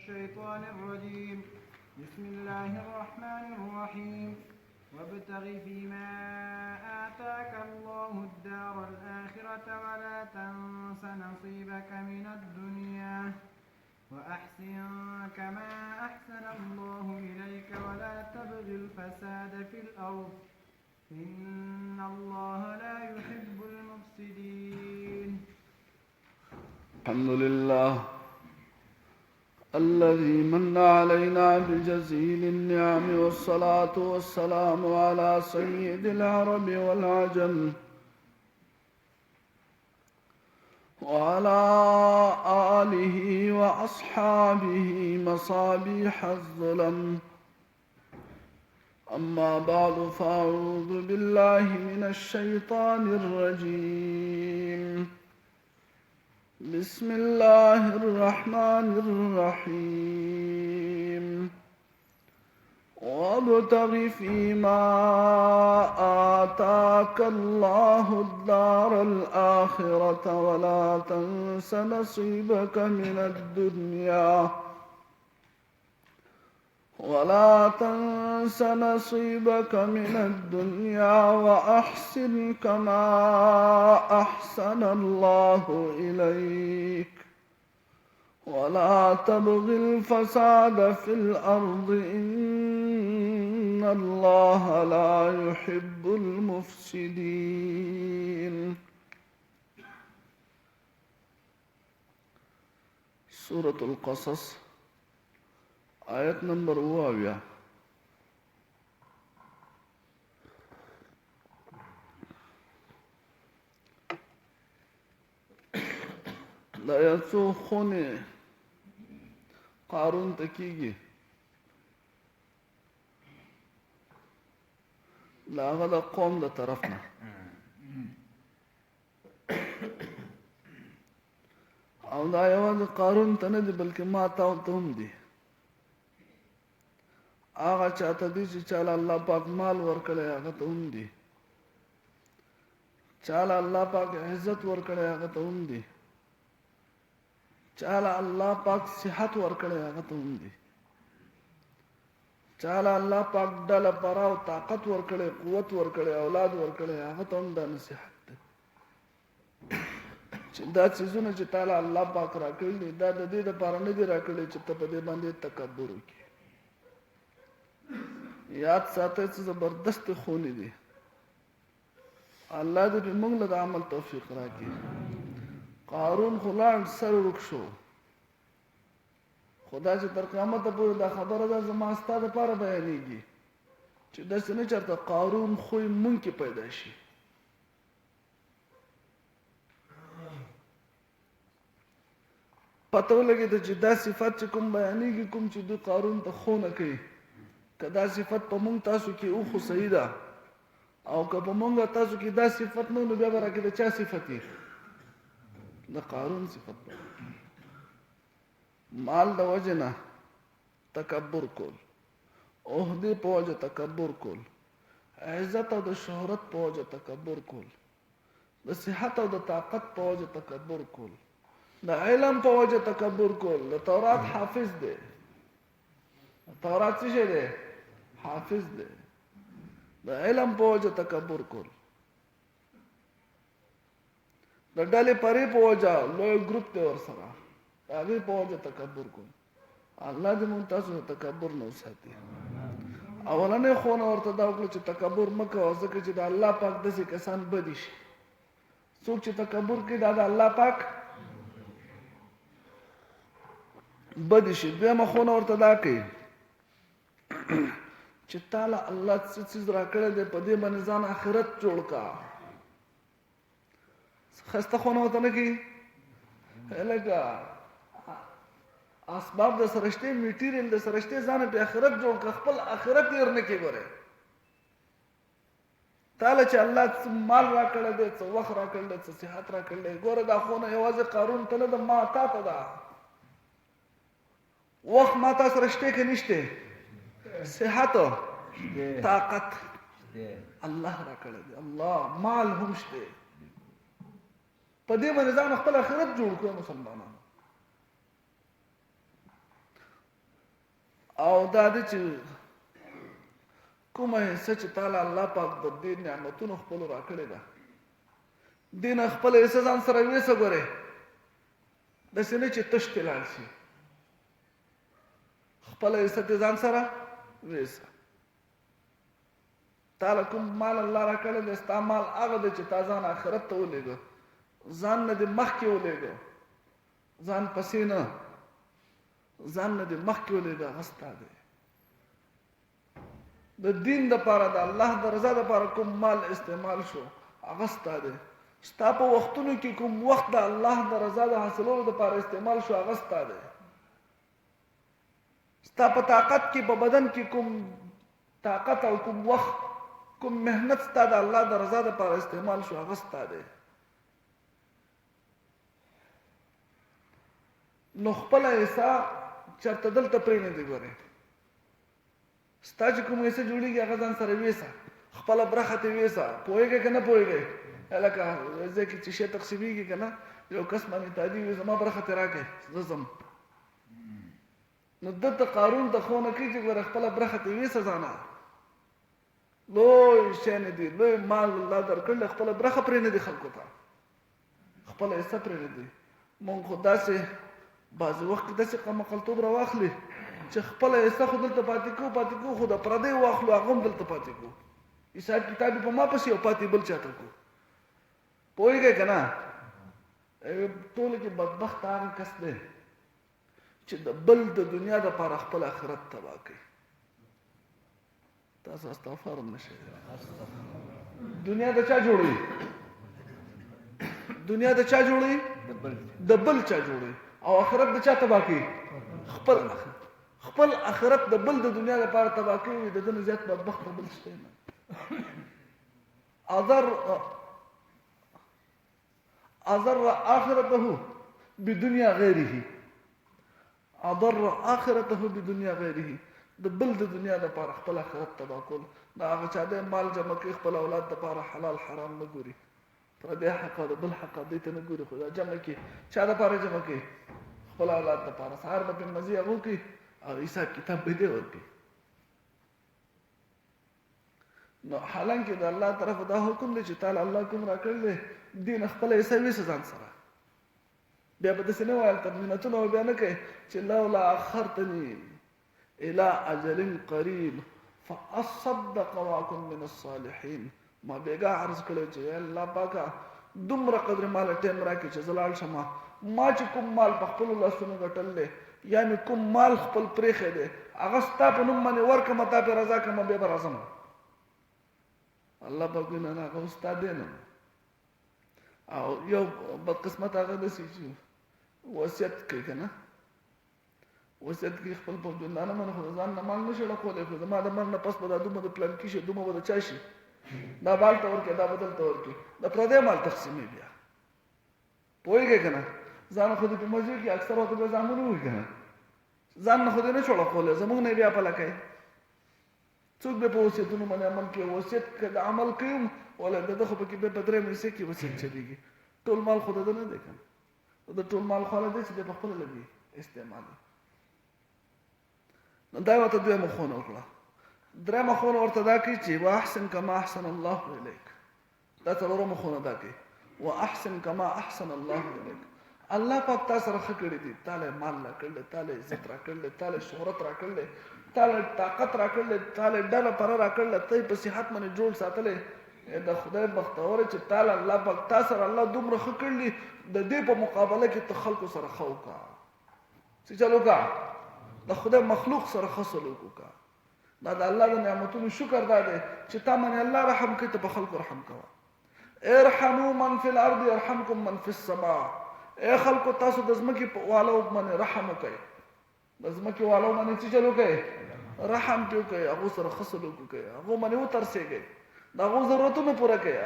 الشيطان الرجيم. بسم الله الرحمن الرحيم. وابتغ فيما آتاك الله الدار الآخرة ولا تنس نصيبك من الدنيا وأحسن كما أحسن الله إليك ولا تبغ الفساد في الأرض إن الله لا يحب المفسدين. الحمد لله الذي من علينا بجزيل النعم والصلاة والسلام على سيد العرب والعجم وعلى آله وأصحابه مصابيح الظلم. أما بعد فأعوذ بالله من الشيطان الرجيم. بسم الله الرحمن الرحيم. وابتغ فيما آتاك الله الدار الآخرة ولا تنس نصيبك من الدنيا وأحسن كما أحسن الله إليك ولا تبغ الفساد في الأرض إن الله لا يحب المفسدين. سورة القصص آیت نمبر 28. دا یو څو خونې قارون ته کېږي، د هغه د قوم د طرف نه. او دا یوازې قارون ته نه دي بلکې ما ته هم دي. هغه چاته دي چې چاله الله پاک مال ورکړی هغه ته هم دي، چاله الله پاک عزت ورکړی هغه ته هم دي، چاله الله پاک صحت ورکړی هغه ته هم دي، چاله الله پاک ډله پره او طاقت ورکړی، قوت ورکړی، اولاد ورکړی هغه ته هم دا نصیحت دی چې دا څیزونه چې تعالی الله پاک راکړي دي دا د دې دپاره نه دي راکړي چې ته په دې باندې تکبر وکړي. یاد ساتئ څه زبردست خونې دي. الله دې په موږ له د عمل توفیق راکړي. قارون خو لاړ سر ورک شو، خو دا چې تر قیامته پورې دا خبره ده زما ستا دپاره بیانېږي چې داسې نه چېرته قارون خوی مونږ کې پیدا شي. پته ولګېده چې دا صفت چې کوم بیانېږي، کوم چې دوی قارون ته ښونه کوي، که دا صفت په مونږ تاسو کې او خو صحیح ده، او که په مونږ تاسو کې دا صفت نه نو بیا به راکې د چا صفت یې؟ د قارون صفت به مال د وجې نه تکبر کول، عهدې په وجه تکبر کول، عزت او د شهرت په وجه تکبر کول، د صحت او د طاقت په وجه تکبر کول، د علم په وجه تکبر کول. د تورات حافظ دی، تورات څه شی دی؟ حافظ دی. د علم په وجه تکبر کول، د ډلې پرې په وجه لوی ګروپ دی ورسره د هغې په وجه تکبر کول. الله دې موږ تاسو ته تکبر نه وساتي. اولنۍ ښوونه ورته دا وکړه چې تکبر مه کوه، ځکه چې د الله پاک داسې کسان بدي شي. څوک چې تکبر کوي دا د الله پاک بدي شي. دویمه ښوونه ورته دا کوي چې تاله الله څه څیز راکړی دی په دې باندې ځان آخرت جوړ کا. ښایسته ښوونه ورته نه کوي. لکه اسباب د سره شته، میټیریل د سره شته، ځان په آخرت جوړ کا، خپل آخرت تېر نه کړي. ګورې تاله چې الله څه مال راکړی دی، څه وخت راکړی دی، څه صحت راکړی دی. ګوره دا ښوونه یوازې قارون ته نه ده، ما تا ته ده. وخت ما تا سره شته که نشته؟ صحت طاقت الله راکړی دی. الله مال هم شته. په دې باندې ځان خپل آخرت جوړ کړو مسلمانانو. او دا دې چې کومه حصه چې تعالی الله پاک د دې نعمتونو خپل راکړې ده دین خپل حصه ځان سره وېسه ګوره داسې نه چې تش ته لاړ شي خپل حصه دې ځان سره وېسه تعالی کوم مال الله راکړی دی ستا مال هغه دی چې تا ځان آخرت ته ولېږه ځان نه دې مخکې ولېږه ځان پسې نه ځان نه دې مخکې ولېږه هغه ستا دی د دین دپاره د الله د رضا دپاره کوم مال استعمال شو هغه ستا دی ستا په وختونو کې کوم وخت د الله د رضا د حاصلولو دپاره استعمال شو هغه ستا دی ستا په طاقت کې په بدن کې کوم طاقت او کوم وخت کوم مهنت ستا د الله د رضا دپاره استعمال شو هغه ستا دی نو خپله حصه چېرته دلته پرېنږدې ګورې ستا چې کوم حصه جوړېږي هغه ځان سره ویسه خپله برخه ترې ویسه پوهېږئ که نه پوهېږئ لکه ځای کې چې شی تقسیمېږي که نه یو کس باندې تادي وي زما برخه ترې راکړئ زه ځم نو دلته قارون ته ښوونه کوي چې ګوره خپله برخه ترې ویسه ځانه لوی شی نه دی لوی مال الله درکړلی خپله برخه پرې نه دی خلکو ته خپله حصه پرې نه دی مونږ خو داسې بعضې وخت کې داسې قمقلتوب راواخلي چې خپله حصه خو دلته پاتې کوو خو د پردیو واخلو هغه هم دلته پاتې کوو حساب کتاب یې په ما پسې او پاتې بل چاته کوو پوهېږئ که نه ټولو کې بدبخت هغه کس دی چې د بل د دنیا دپاره خپل آخرت تباه کوي تاسو استغفار هم نشئ دنیا د چا جوړوي دنیا د چا جوړوي د بل چا جوړوي او آخرت د چا تباه کوي خپل آخرت د بل د دنیا لپاره تباه کوي د ده نه زیات بدبخت بل شته نه اضر آخرته بدنیا غیره اضر آخرته بدنیا غیره د بل د دنیا لپاره خپل آخرت تباه کول دا هغه چا دی مال جمع کوي خپل اولاد لپاره حلال حرام نه ګوري پردی حق او د بل حق دې ته نه ګوري خو دا جمع کوي چا لپاره جمع کوي خپل اولاد لپاره سهار به پرې مزې هغه وکړي او حساب کتاب به دې ورکړي نو حالانکه د الله طرف دا حکم دی چې تعالی الله کوم راکړی دی دین خپله حصه ویسه ځان سره بیا به داسې نه ویل تضمینتونه به بیا نه کوي چې لولا اخرتني الى اجل قریب فاصدق واکن من الصالحین ما بیګا عرض کړی چې الله پاکه دومره قدر مال ټیم راکړي چې زه لاړ شم ما چې کوم مال په خپلو لاسونو ګټل دی یعنې کوم مال خپل پرېښی دی هغه ستا په نوم باندې ورکړمه تا پرې رضا کړمه بیا به راځم الله پاک وایي نه هغه اوس ستا دی نه او یو بدقسمت هغه داسې چې وصیت کوي که نه وصیت کې خپل په ژوندانه باندې خو د ځان نه مال نه شي ړکولی خو زما د مرګ نه پس به دا دومره د پلانکي شي دومره به د چا شي دا بال ته ورکړي دا بدل ته ورکړي د پردی مال تقسیمې بیا پوهېږئ که نه ځان خو دې په مزې کې اکثر وخت بیا زامنو وي که نه ځان نه خو دې نه شو ړکولی زموږ نه یې بیا پله کوي څوک به په وصیتونو باندې عمل کوي وصیت که د عمل کوي هم ولا د ده خو پکې بیا په درېیم حصې کې وصیت چلېږي ټول مال خو د ده نه دی که نه د ټول مال خو هله دی چې دی په خپله لګي استعمالي نو دا ورته دویمه ښوونه وکړه درېیمه ښوونه ورته دا کوي چې واحسن کما احسن الله الیک دا څلورمه ښوونه دا کوي واحسن کما احسن الله الیک الله پاک تا سره ښه کړي دي تا له مال راکړلی تا له عزت راکړلی تا له شهرت راکړلی تا له طاقت راکړلی تا له ډله پره راکړلی ته یې په صحت باندې جوړ ساتلی د خدای بختوره چې تا له الله پاک تا سره الله دومره ښه کړلي د دې په مقابله کې ته خلکو سره ښه وکړه څه چل وکړه د خدای مخلوق سره ښه سلوک وکړه دا د الله د نعمتونو شکر دا دی چې تا باندې الله رحم کوي ته په خلکو رحم کوه ارحموا من فی الارض یرحمکم من فی السماء ای خلکو تاسو د ځمکې والو باندې رحم وکړئ د ځمکې والو باندې څه چل وکړئ رحم پرې وکړئ هغو سره ښه سلوک وکړئ هغو باندې وترسېږئ د هغو ضرورتونه پوره کړئ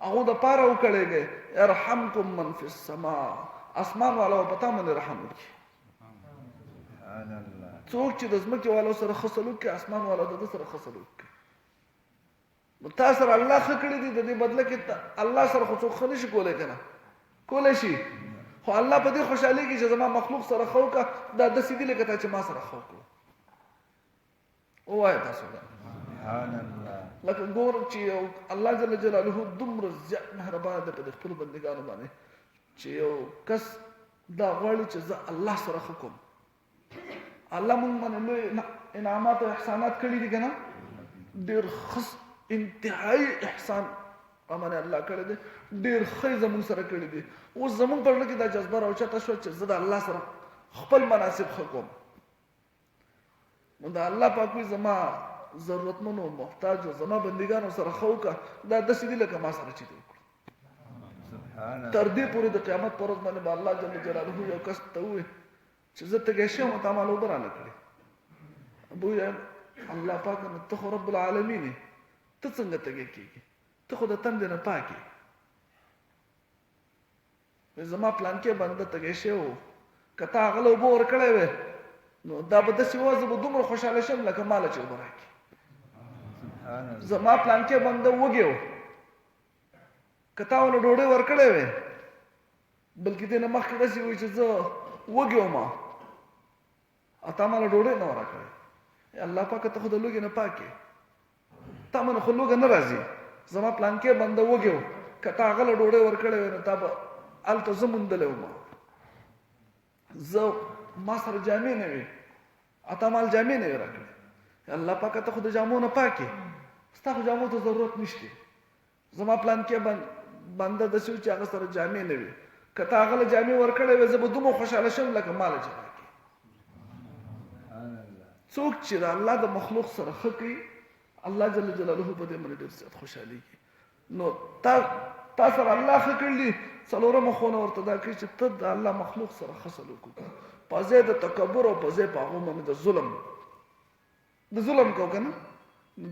هغو دپاره وکړئ ارحمکم من فی السماء اسمان والا به په تا باندې رحم وکړي څوک چې د ځمکې والو سره ښه سلوک کوي اسمان والا د ده سره ښه سلوک کوي نو تا سره الله ښه کړي دي د دې بدله کې الله سره خو څوک ښه نه شي کولی که نه کولی شي خو الله په دې خوشحالي کې چې زما مخلوق سره خو کا دا د سیدی لکه چې ما سره خو کړو وای تاسو سبحان الله لکه ګور چې الله جل جلاله دومره زیات مهربان دی په خپل بندګانو باندې چې یو کس دا غواړي چې زه الله سره خو کوم الله مونږ باندې لوی انعامات او احسانات کړي دي کنه ډېر خاص انتهایی احسان امانه الله کړی دی ډېر ښه زموږ سره کړی دی اوس زموږ په زړه کې دا جذبه راوچته شوه چې زه د الله سره خپل مناسب ښه کوم نو د الله پاک وایي زما ضرورتمن او محتاج او زما بندګانو سره ښه وکړه دا داسې دي لکه ما سره چې دي وکړو سبحان الله تر دې پورې د قیامت پر ورځ باندې به الله جل جلاله یو کس ته ووایي چې زه تږی شوم او تا ما اوبه رانه کړې ابو وایي الله پاک نو ته خو رب العالمین یې ته څنګه تږی کېږي ته خو د تندې نه پاک یې زما پلانکې بنده تږی شوی و که تا هغه له اوبه ورکړی وی نو دا به داسې وه زه به دومره خوشحاله شم لکه ماله چې اوبه راکړي زما پلانکې بنده وږی و که تا ونه ډوډۍ ورکړی وی بلکې دې نه مخکې داسې وایي چې زه وږی وم او تا ماله ډوډۍ نه وه راکړې الله پاکه ته خو د لوږې نه پاک یې تا منه خو لوږه نه راځي زما پلانکې بنده وږی و که تا هغه له ډوډۍ ورکړی وی نو تا به هلته زه موندلی وم زه ما سره جامې نه وي او تا مال جامې نه وي راکړې الله پاکه ته خو د جامو نه پاک یې ستا خو جامو ته ضرورت نشته زما پلانکې بنده داسې و چې هغه سره جامې نه وي که تا هغه له جامې ورکړی وی زه به دومره خوشحاله شم لکه ماله چې راکړې څوک چې د الله د مخلوق سره ښه کوي الله جل جلاله په دې باندې ډېر زیات خوشحالېږي نو تا سره الله ښه کړي دي څلورمه ښوونه ورته دا کوي چې ته د الله مخلوق سره ښه سلوک وکړه په ځای د تکبر او په ځای په هغو باندې د ظلم کوو که نه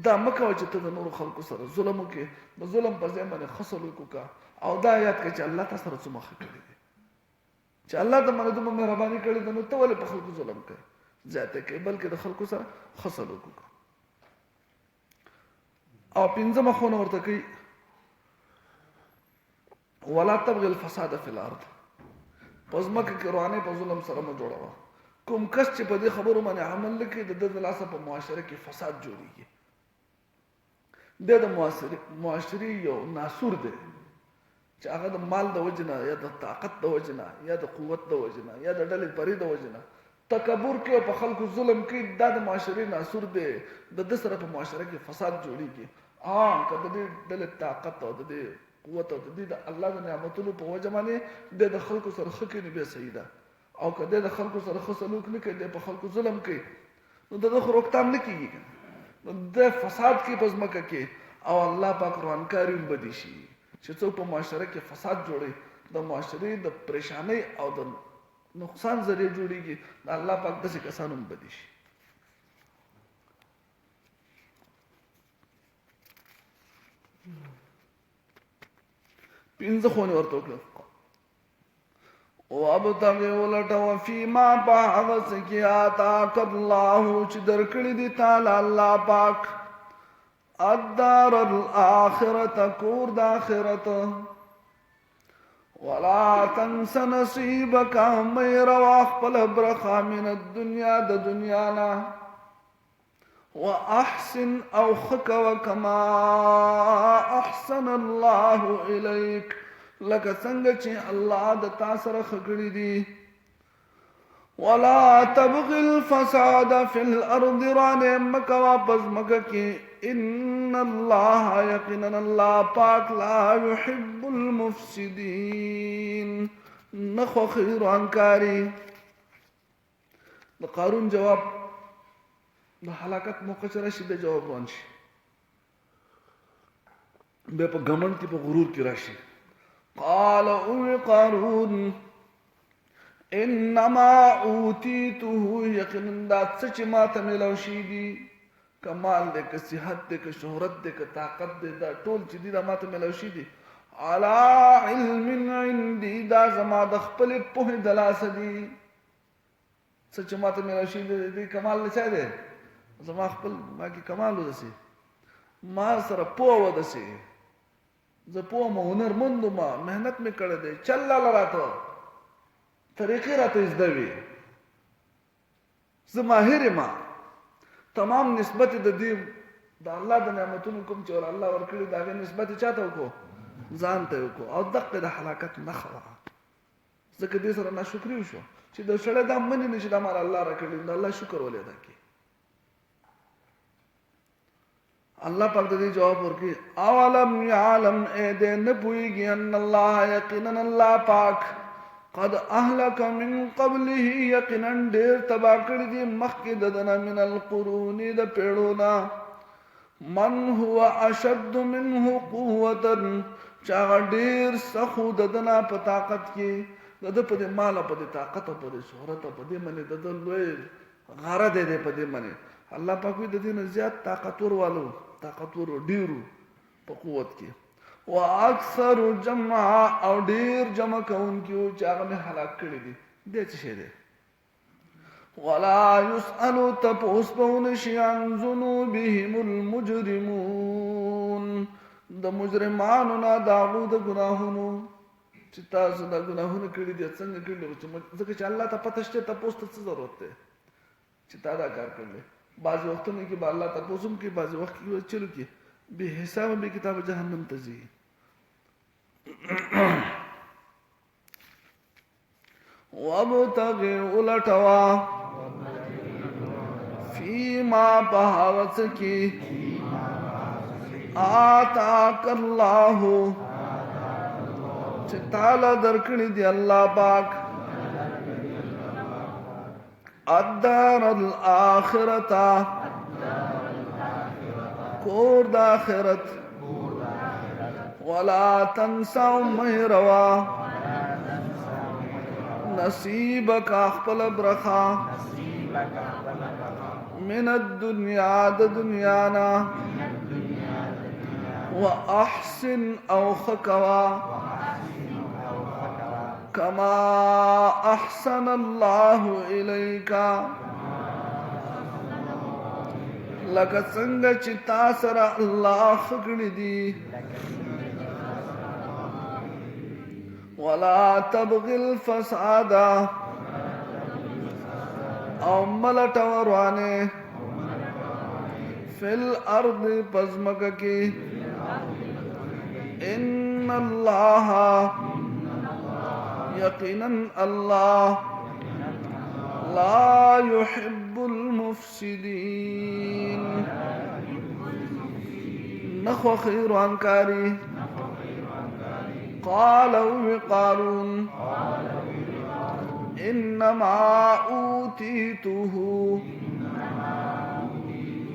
دا مه کوه چې ته د نورو خلکو سره ظلم وکړې د ظلم په ځای باندې ښه سلوک وکړه او دا یاد کړه چې الله تا سره څومره ښه کړي دي چې الله د باندې دومره مهرباني کړې ده نو ته ولې په خلکو ظلم کوې زیاته کوي بلکې د خلکو سره ښه سلوک وکړه او پنځمه ښوونه ورته کوي ولا تبغي الفساد فی الارض په ځمکه کې روانې په ظلم سره مه جوړوه کوم کس چې په دې خبرو باندې عمل نه کوي د ده د لاسه په معاشره کې فساد جوړېږي دی د معاشرې یو ناسور دی چې هغه د مال د وجې نه یا د طاقت د وجې نه یا د قوت د وجې نه یا د ډلې پرې د وجې نه تکبر کوي او په خلکو ظلم کوي دا د معاشرې ناسور دی د ده سره په معاشره کې فساد جوړېږي که د دې ډلې طاقت او د دې قوت او د دې د الله د نعمتونو په وجه باندې دی د خلکو سره ښه کوي نو بیا صحیح ده او که دی د خلکو سره ښه سلوک نه کوي دی په خلکو ظلم کوي نو د ده خو روکتام نه کېږي نو دی فساد کوي په ځمکه کې او الله پاک روانکاري هم بدې شي چې څوک په معاشره کې فساد جوړوي د معاشرې د پریشانۍ او د نقصان ذریعه جوړیږي د الله پاک داسې کسان هم بدې شي پنځه ښوونې ورته وکړه وابتغ ولټوه فیما په هغه څه کې آتاک الله چې درکړي دي تعالی الله پاک الدار الاخرة کور د آخرت ولا تنس نصیبک مې روا خپل برخه من الدنیا د دنیا نه واحسن او خکو کما احسن الله الیک لکه څنګه چې الله د تا سره ښه کړي دي ولا تبغي الفساد في الارض رانه مکوا پس مکه کې ان الله یقینا الله پاک لا يحب المفسدين نخو خیرانکاری د قارون جواب د هلاکت موقع چې راشي د جواب روان شي بیا په ګمنډ کې په غرور کې راشي قال او قارون انما اوتیته یقینا دا څه چې ما ته ملو شي دي کمال دې که صحت دې که شهرت دې که طاقت دې دا ټول چې دي دا ما ته ملو شي دي علی علم عندي دا زما د خپل پوهې د لاسه دي څه چې ما ته ملو شي دي کمال نه چا دی زما خپل ما کې کمال ودسي ما سره پوه ودسي زه پوه ما هنرمند ما محنت مې کړی دی چل لاله راته طریقې راته زده وي زه ماهر ما تمام نسبت د دې د الله د نعمتونو کوم چې الله ورکړي دا غي نسبت چاته وکړو ځان ته وکړو او دغه د هلاکت نخوا ځکه دې سره ناشکری وشو چې د سړی دا منی نشي دا مال الله راکړي دا الله شکر ولې ادا کړي الله پاک دې جواب ورکړي اولم يعلم اې دې نه پويږي ان الله یقینا الله پاک قد اهلك من قبله یقینا ډېر تبا کړی دي مخکې ددنه من القرون د پیړونا من هو اشد منه قوه چا ډېر سخو ددنه په طاقت کې د په دې مال په دې طاقت په دې شهرت په دې باندې د لوی غره دې په دې باندې الله پاک دې د دې نه زیات طاقتور والو طاقتور ډیرو په قوت کې واکثر جمع او ډیر جمع کوونکو چې هغه نه هلاک کړی دي دې څه شه دي ولا يسأل تپوس بون شيان ذنوبهم المجرمون د مجرمانو نه داغو د ګناهونو چې تاسو د ګناهونو کړی دي څنګه کړی ځکه چې الله ته پته شته تاسو ته څه ضرورت ده چې تا دا کار کړل بعض وختونو کې الله تاسو کې بعض وخت کې چلو کې به حساب به کتاب جهنم ته ځي وابتغي ولټوا فيما بهاوت کی آتاک الله چې تعالی درکړي دی الله پاک الدار الاخرته کور د آخرت ولا تنسوا مهروا نصیبک خپل برخا من الدنيا د دنیانا واحسن او خکوا كما احسن الله اليك لکه څنګه چې تا سره الله خکړی دي ولا تبغي الفساد او ملټ وروانه فی الارض پزمک کی ان الله یقینا الله لا يحب المفسدين نخو خير عنكاري قالوا قارون انما اوتيته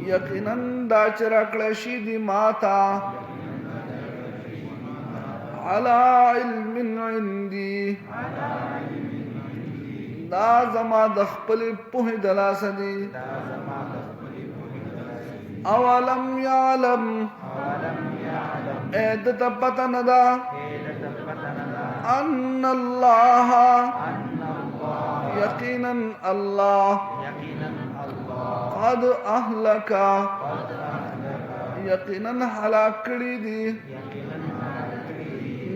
یقینا دا چرکړه شي دي ماتا على علم عندي دا زما د خپل په دلاس دي اولم يعلم اې د پته نه دا ان الله یقینا الله قد اهلك یقینا هلاک کړی دي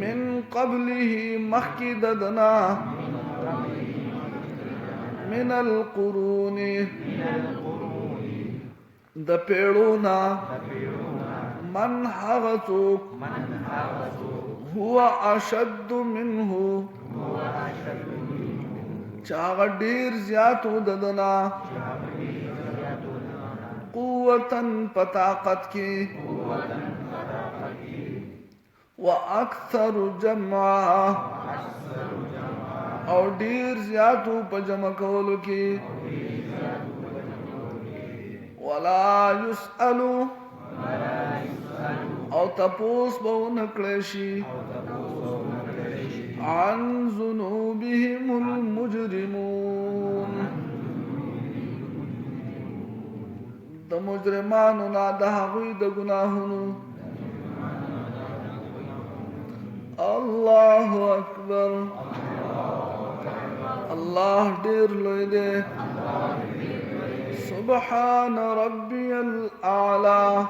من قبله مخکې ددنا من القرون د پیړونا من هغتوک هو اشد منه چاغ ډیر زیاتو ددنا قوتن پطاقت کی واکثر جمعا او ډیر زیاتو په جمع کولو کې ولا يسألو او تپوس به ونکړی شي عن ذنوبهم المجرمون د مجرمانو نه د هغوی د ګناهونو الله اکبر الله ډیر لوی دی سبحان ربي الاعلى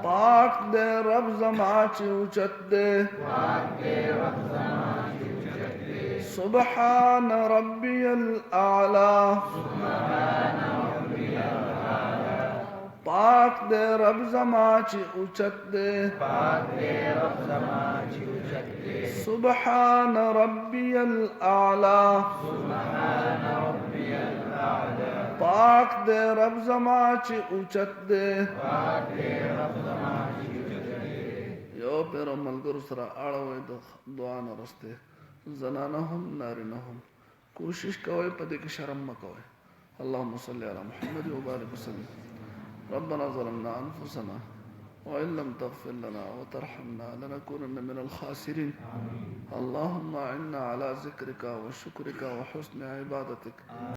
پاک دے رب زما چې اوچت دے सुबहान रब्बियल आला पाक दे रब जमाची उचत दे सुबहान रब्बियल आला पाक दे रब जमाची उचत दे यो पेरो मलगुर सरा आड़वे दुआ न रस्ते जनाना हम नारिना हम कोशिश कवे पदे की शर्म म कवे अल्लाहुम्म सल्ली अला मुहम्मद व बारिक वसल्लम रब्बना ज़लमना अनफुसना व इन लम तग़फिर लना व तरहमना लनकूनन्न मिनल खासिरीन अल्लाहुम्मा इन्ना अला ज़िक्रिका व शुक्रिका व हुस्नि इबादतिक